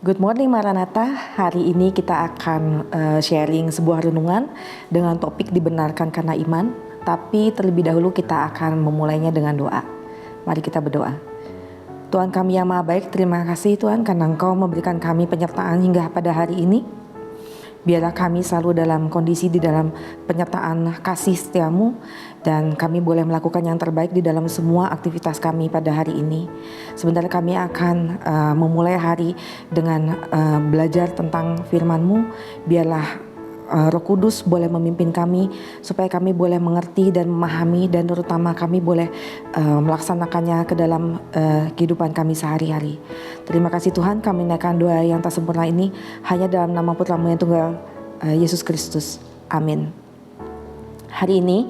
Good morning Maranatha. Hari ini kita akan sharing sebuah renungan dengan topik dibenarkan karena iman. Tapi terlebih dahulu kita akan memulainya dengan doa. Mari kita berdoa. Tuhan kami yang Maha Baik, terima kasih Tuhan karena Engkau memberikan kami penyertaan hingga pada hari ini. Biarlah kami selalu dalam kondisi di dalam penyertaan kasih setiamu, dan kami boleh melakukan yang terbaik di dalam semua aktivitas kami pada hari ini. Sebentar kami akan memulai hari dengan belajar tentang firman-Mu. Biarlah Roh Kudus boleh memimpin kami supaya kami boleh mengerti dan memahami, dan terutama kami boleh melaksanakannya ke dalam kehidupan kami sehari-hari. Terima kasih Tuhan, kami naikkan doa yang tak sempurna ini hanya dalam nama Putra-Mu yang tunggal, Yesus Kristus. Amin. Hari ini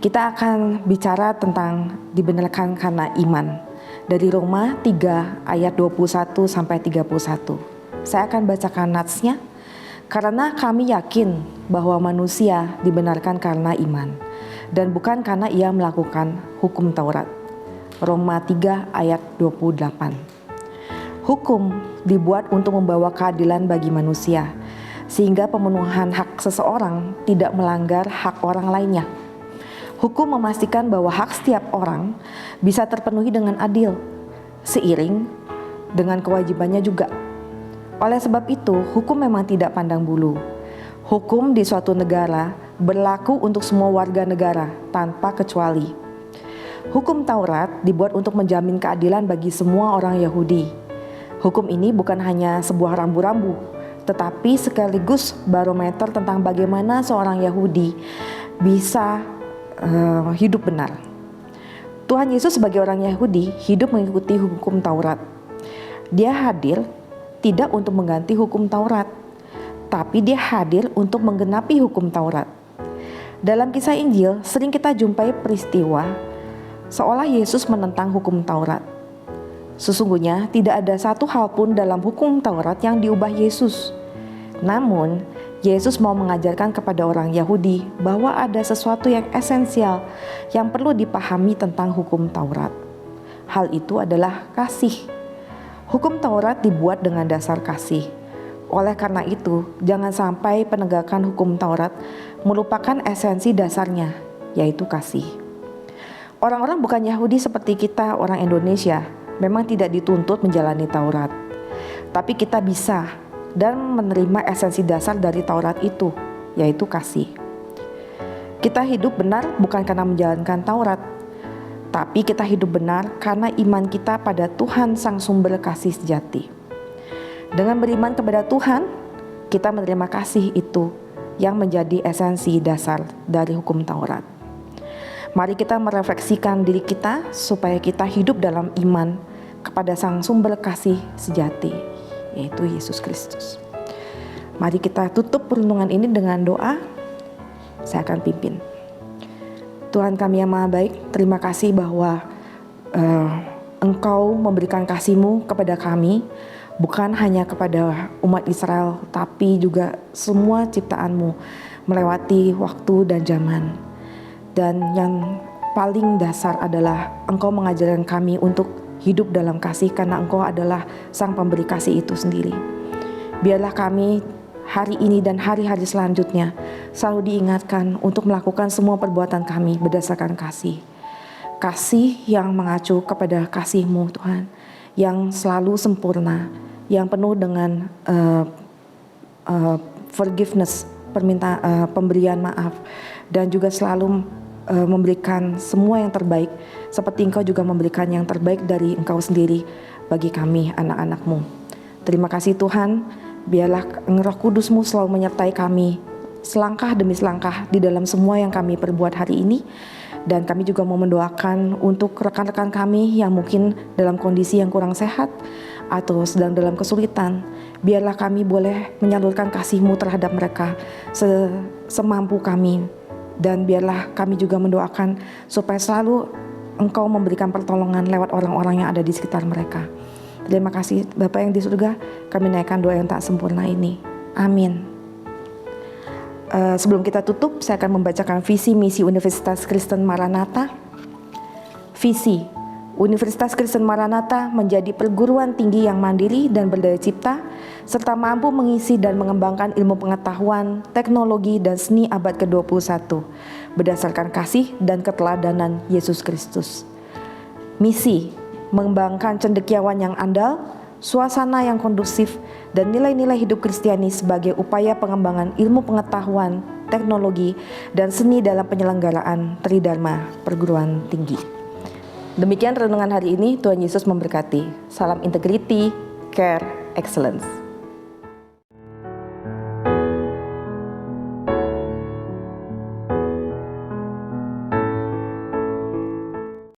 kita akan bicara tentang dibenarkan karena iman. Dari Roma 3 ayat 21 sampai 31. Saya akan bacakan natsnya. Karena kami yakin bahwa manusia dibenarkan karena iman dan bukan karena ia melakukan hukum Taurat. Roma 3 ayat 28. Hukum dibuat untuk membawa keadilan bagi manusia, sehingga pemenuhan hak seseorang tidak melanggar hak orang lainnya. Hukum memastikan bahwa hak setiap orang bisa terpenuhi dengan adil, seiring dengan kewajibannya juga. Oleh sebab itu, hukum memang tidak pandang bulu. Hukum di suatu negara berlaku untuk semua warga negara tanpa kecuali. Hukum Taurat dibuat untuk menjamin keadilan bagi semua orang Yahudi. Hukum ini bukan hanya sebuah rambu-rambu, tetapi sekaligus barometer tentang bagaimana seorang Yahudi bisa hidup benar. Tuhan Yesus sebagai orang Yahudi hidup mengikuti hukum Taurat. Dia hadir tidak untuk mengganti hukum Taurat, tapi dia hadir untuk menggenapi hukum Taurat. Dalam kisah Injil sering kita jumpai peristiwa seolah Yesus menentang hukum Taurat. Sesungguhnya tidak ada satu hal pun dalam hukum Taurat yang diubah Yesus. Namun Yesus mau mengajarkan kepada orang Yahudi bahwa ada sesuatu yang esensial yang perlu dipahami tentang hukum Taurat. Hal itu adalah kasih. Hukum Taurat dibuat dengan dasar kasih. Oleh karena itu, jangan sampai penegakan hukum Taurat melupakan esensi dasarnya, yaitu kasih. Orang-orang bukan Yahudi seperti kita, orang Indonesia, memang tidak dituntut menjalani Taurat. Tapi kita bisa dan menerima esensi dasar dari Taurat itu, yaitu kasih. Kita hidup benar bukan karena menjalankan Taurat, tapi kita hidup benar karena iman kita pada Tuhan Sang Sumber Kasih Sejati. Dengan beriman kepada Tuhan, kita menerima kasih itu yang menjadi esensi dasar dari hukum Taurat. Mari kita merefleksikan diri kita supaya kita hidup dalam iman kepada Sang Sumber Kasih Sejati, yaitu Yesus Kristus. Mari kita tutup renungan ini dengan doa. Saya akan pimpin. Tuhan kami yang Maha Baik, terima kasih bahwa Engkau memberikan kasih-Mu kepada kami, bukan hanya kepada umat Israel, tapi juga semua ciptaan-Mu melewati waktu dan zaman. Dan yang paling dasar adalah Engkau mengajarkan kami untuk hidup dalam kasih karena Engkau adalah Sang Pemberi kasih itu sendiri. Biarlah kami hari ini dan hari-hari selanjutnya selalu diingatkan untuk melakukan semua perbuatan kami berdasarkan kasih. Kasih yang mengacu kepada kasih-Mu Tuhan, yang selalu sempurna, yang penuh dengan forgiveness, pemberian maaf, dan juga selalu memberikan semua yang terbaik, seperti Engkau juga memberikan yang terbaik dari Engkau sendiri bagi kami anak-anak-Mu. Terima kasih Tuhan. Biarlah Roh Kudus-Mu selalu menyertai kami selangkah demi selangkah di dalam semua yang kami perbuat hari ini. Dan kami juga mau mendoakan untuk rekan-rekan kami yang mungkin dalam kondisi yang kurang sehat atau sedang dalam kesulitan. Biarlah kami boleh menyalurkan kasih-Mu terhadap mereka semampu kami. Dan biarlah kami juga mendoakan supaya selalu Engkau memberikan pertolongan lewat orang-orang yang ada di sekitar mereka. Terima kasih Bapa yang di surga, kami naikkan doa yang tak sempurna ini. Amin. Sebelum kita tutup, saya akan membacakan visi misi Universitas Kristen Maranatha. Visi Universitas Kristen Maranatha menjadi perguruan tinggi yang mandiri dan berdaya cipta, serta mampu mengisi dan mengembangkan ilmu pengetahuan, teknologi, dan seni abad ke-21 berdasarkan kasih dan keteladanan Yesus Kristus. Misi: mengembangkan cendekiawan yang andal, suasana yang kondusif, dan nilai-nilai hidup Kristiani sebagai upaya pengembangan ilmu pengetahuan, teknologi, dan seni dalam penyelenggaraan Tridharma perguruan tinggi. Demikian renungan hari ini. Tuhan Yesus memberkati. Salam integrity, care, excellence.